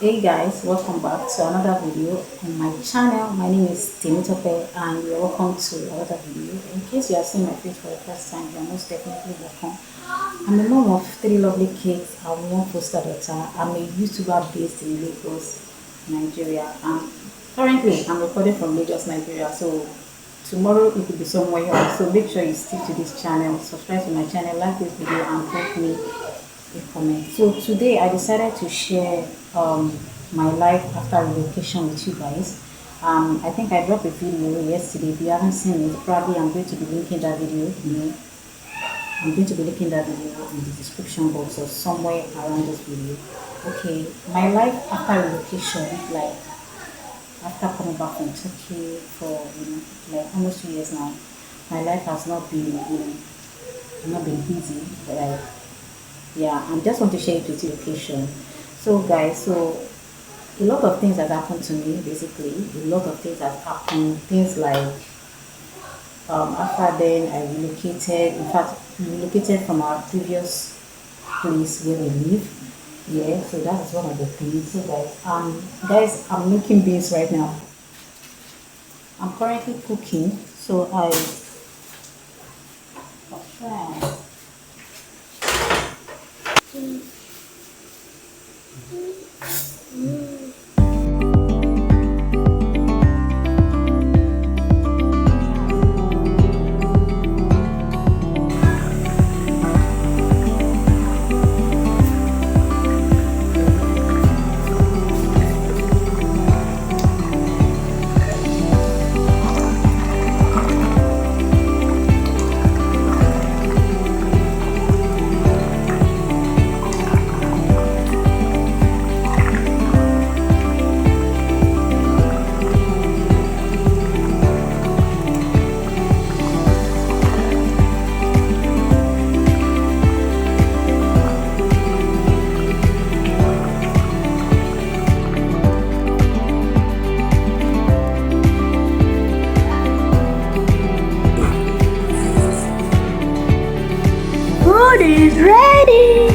Hey guys, welcome back to another video on my channel. My name is Temitope and you're welcome to another video. In case you are seeing my face for the first time, you're most definitely welcome. I'm a mom of three lovely kids and one foster daughter. I'm a YouTuber based in Lagos, Nigeria. And currently, I'm recording from Lagos, Nigeria. So tomorrow it could be somewhere else. So make sure you stick to this channel, subscribe to my channel, like this video, and help me a comment. So today I decided to share my life after relocation with you guys. I think I dropped a video yesterday. If you haven't seen it, probably I'm going to be linking that video. I'm going to be linking that video in the description box or somewhere around this video. Okay, my life after relocation, like after coming back from Turkey for like almost 2 years now, my life has not been not been easy, but like yeah, I just want to share it with you occasion. So guys, so a lot of things has happened to me basically. A lot of things has happened. Things like after then I relocated. In fact, we relocated from our previous place where we live. Yeah, so that is one of the things. So guys, I'm making beans right now. I'm currently cooking. So I food is ready.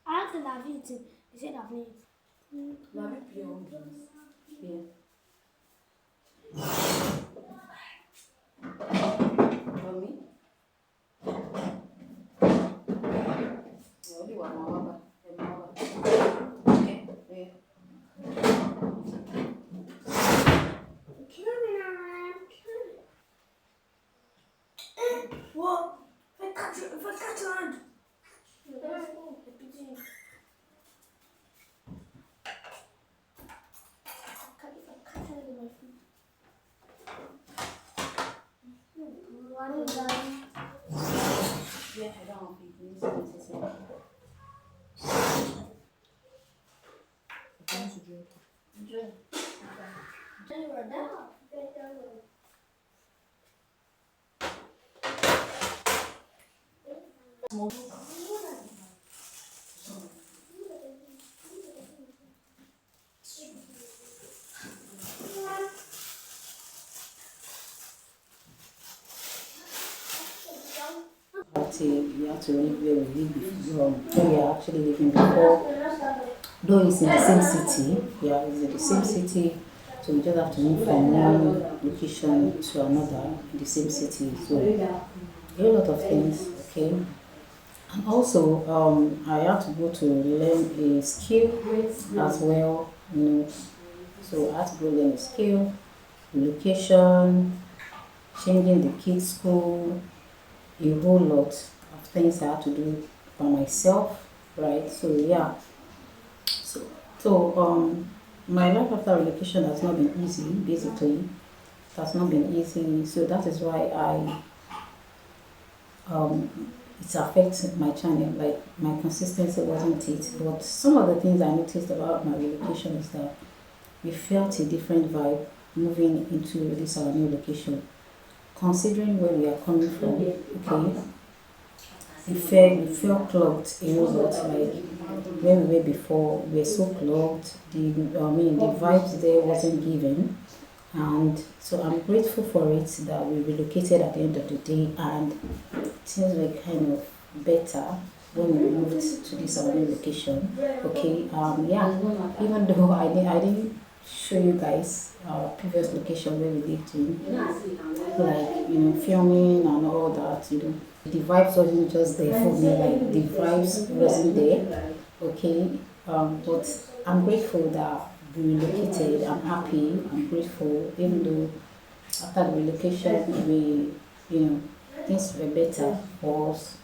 Anche la vita, dice la vita. La più. Yeah. For me? Only one more. Okay. Yeah. What? Fai cacciare. But you have to live where we live before, where we are actually living before. Though it's in the same city, yeah, it's in the same city, so we just have to move from one location to another in the same city. So a lot of things, okay. And also, I have to go to learn a skill as well, you know. So I have to go learn a skill, relocation, changing the kids' school, a whole lot of things I have to do by myself, right? So yeah, so my life after relocation has not been easy. Basically, it has not been easy. So that is why it affects my channel. Like my consistency wasn't it. But some of the things I noticed about my relocation is that we felt a different vibe moving into this our new location. Considering where we are coming from, okay, we felt clogged a whole lot. Like where we were before, we were so clogged. The vibes there wasn't given, and so I'm grateful for it that we relocated at the end of the day, and things were kind of better when we moved to this our new location. Okay, yeah, even though I didn't show you guys our previous location where we lived in, like filming and all that. The vibes wasn't just there for me. Like the vibes wasn't there. Okay, but I'm grateful that we relocated. I'm happy. I'm grateful, even though after the relocation we things were better for us.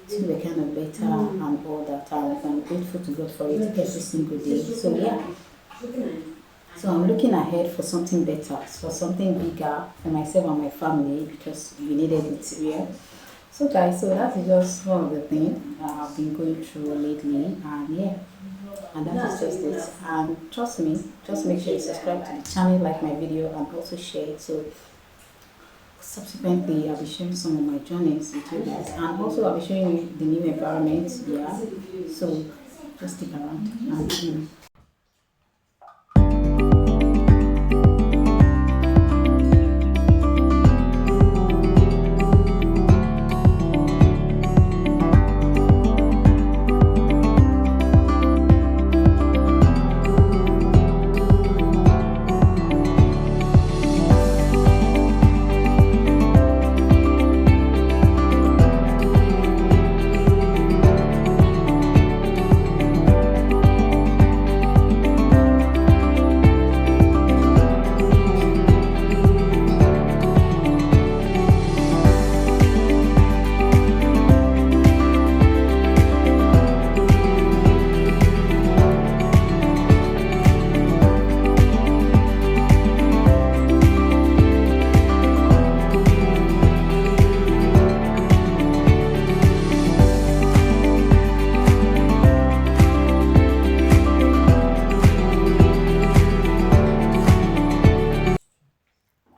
Things were kind of better and all that. I'm grateful to God for it every single day. So yeah. So I'm looking ahead for something better, for something bigger for myself and my family because we needed it. Yeah. So guys, so that is just one of the things I've been going through lately, and yeah, and that is just it. And trust me, just make sure you subscribe to the channel, like my video, and also share it. So subsequently, I'll be sharing some of my journeys with you guys, and also I'll be showing you the new environment. Yeah. So just stick around and.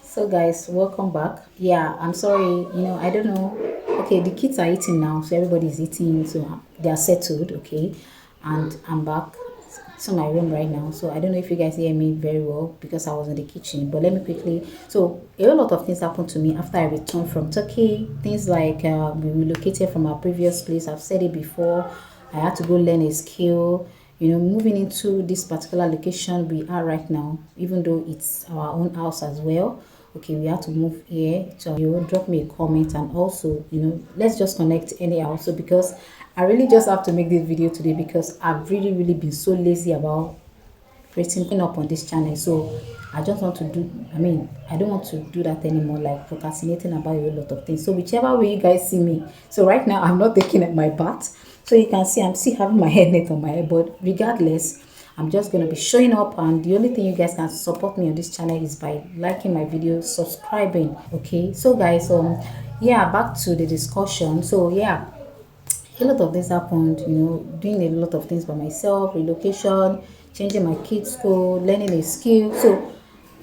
So guys, welcome back. Yeah, I'm sorry, I don't know. Okay, the kids are eating now, so everybody's eating, so they are settled. Okay, and I'm back to my room right now, so I don't know if you guys hear me very well because I was in the kitchen. But let me quickly. So a lot of things happened to me after I returned from Turkey. Things like we relocated from our previous place. I've said it before. I had to go learn a skill. Moving into this particular location we are right now, even though it's our own house as well. Okay, we have to move here. So you drop me a comment, and also let's just connect anyhow. So because I really just have to make this video today because I've really been so lazy about creating up on this channel. So I just want to do, I don't want to do that anymore, like procrastinating about a lot of things. So whichever way you guys see me. So right now I'm not taking my bath, so you can see I'm still having my hairnet on my head, but regardless, I'm just going to be showing up, and the only thing you guys can support me on this channel is by liking my video, subscribing. Okay, so guys, yeah, back to the discussion. So yeah, a lot of things happened, doing a lot of things by myself, relocation, changing my kids' school, learning a skill. So,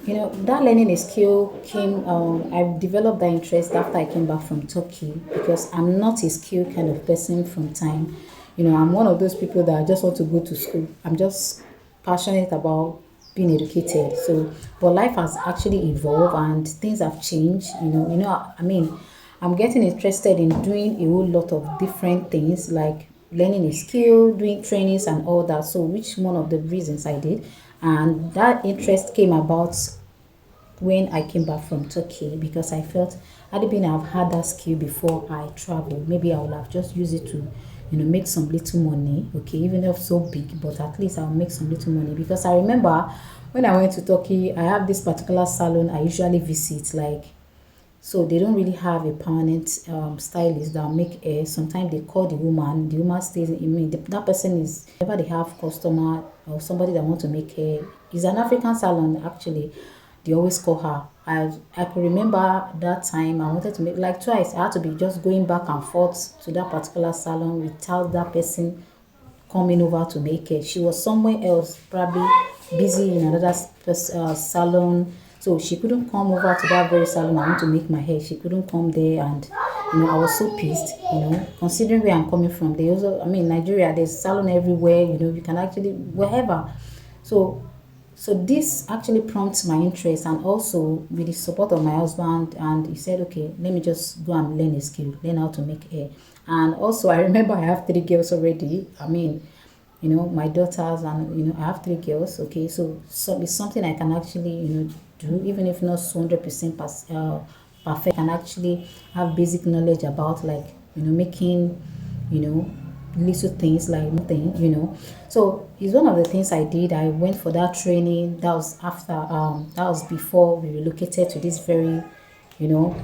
that learning a skill came, I developed that interest after I came back from Turkey because I'm not a skill kind of person from time. I'm one of those people that I just want to go to school. I'm just passionate about being educated. So, but life has actually evolved and things have changed. I mean, I'm getting interested in doing a whole lot of different things like learning a skill, doing trainings and all that. So, which one of the reasons I did, and that interest came about when I came back from Turkey because I felt had it been I've had that skill before I traveled, maybe I would have just used it to, make some little money, okay, even if so big, but at least I'll make some little money because I remember when I went to Turkey, I have this particular salon I usually visit, like so they don't really have a permanent stylist that make hair. Sometimes they call the woman stays in, I mean, that person is, whenever they have customer or somebody that want to make hair, it's an African salon actually, they always call her. I could remember that time I wanted to make like twice. I had to be just going back and forth to that particular salon without that person coming over to make it. She was somewhere else, probably busy in another salon. So she couldn't come over to that very salon I want to make my hair. She couldn't come there, and I was so pissed. Considering where I'm coming from. They also, I mean, Nigeria, there's salon everywhere. You can actually wherever. So so this actually prompts my interest, and also with the support of my husband, and he said, okay, let me just go and learn a skill, learn how to make hair. And also I remember I have three girls already. I mean, my daughters, and I have three girls. Okay, so it's something I can actually do, even if not 100% perfect. I can actually have basic knowledge about, like, making you know little things like nothing. So it's one of the things I did. I went for that training. That was after, that was before we relocated to this very you know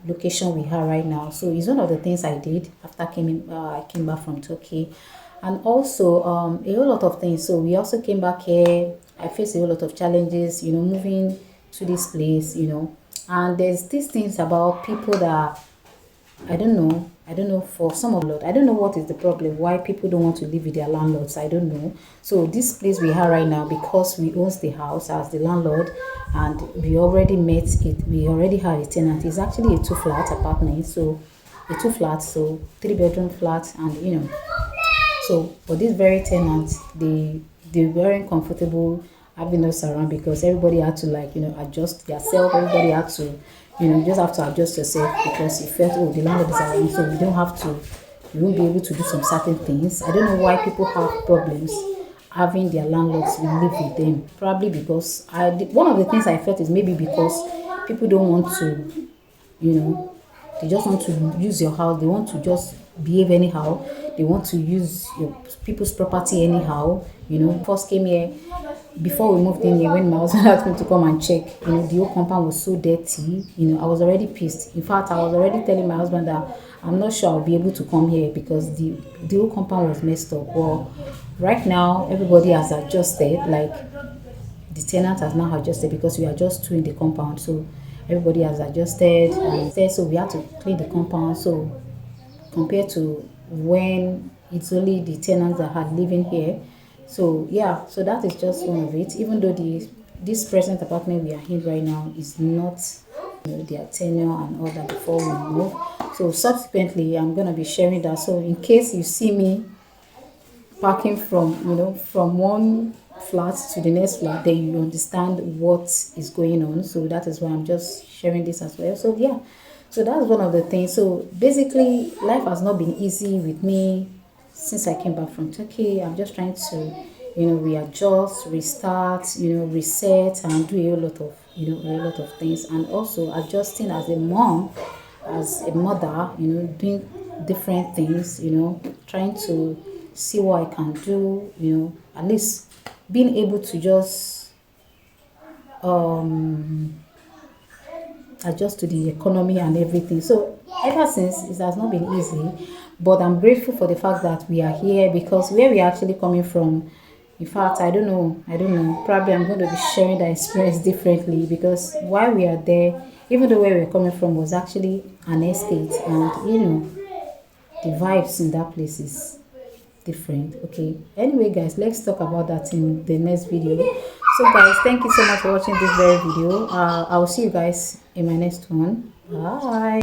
location we have right now. So it's one of the things I did after I came back from Turkey, and also a whole lot of things. So we also came back here. I faced a whole lot of challenges, moving to this place, and there's these things about people that I don't know. I don't know for some of Lord. I don't know what is the problem. Why people don't want to live with their landlords. I don't know. So this place we have right now, because we owns the house as the landlord, and we already met it. We already have a tenant. It's actually a two flat apartment. So a two flat, so 3 bedroom flat, and so for this very tenant, they weren't comfortable having us around because everybody had to, like, adjust themselves. Everybody had to, you just have to adjust yourself because you felt, oh, the landlord is around, so we don't have to, we won't be able to do some certain things. I don't know why people have problems having their landlords live with them. Probably because one of the things I felt is maybe because people don't want to, you know they just want to use your house. They want to just behave anyhow. They want to use your people's property anyhow. First came here, before we moved in here, when my husband asked me to come and check, the whole compound was so dirty. I was already pissed. In fact, I was already telling my husband that I'm not sure I'll be able to come here because the whole compound was messed up. Well, right now everybody has adjusted. Like, the tenant has now adjusted because we are just two in the compound. So everybody has adjusted, and so we have to clean the compound. So compared to when it's only the tenants that had living here. So yeah, so that is just one of it. Even though this present apartment we are in right now is not their tenure and all that before we move. So subsequently I'm gonna be sharing that. So in case you see me parking from one flat to the next flat, then you understand what is going on. So that is why I'm just sharing this as well. So yeah, so that's one of the things. So basically life has not been easy with me since I came back from Turkey. I'm just trying to readjust, restart, reset, and do a lot of a lot of things, and also adjusting as a mom, as a mother, doing different things, trying to see what I can do, at least being able to just adjust to the economy and everything. So ever since, it has not been easy, but I'm grateful for the fact that we are here, because where we are actually coming from, in fact, I don't know, probably I'm going to be sharing that experience differently, because while we are there, even though where we're coming from was actually an estate, and the vibes in that place is different. Okay, anyway guys, let's talk about that in the next video. So guys, thank you so much for watching this very video. I will see you guys in my next one. Bye.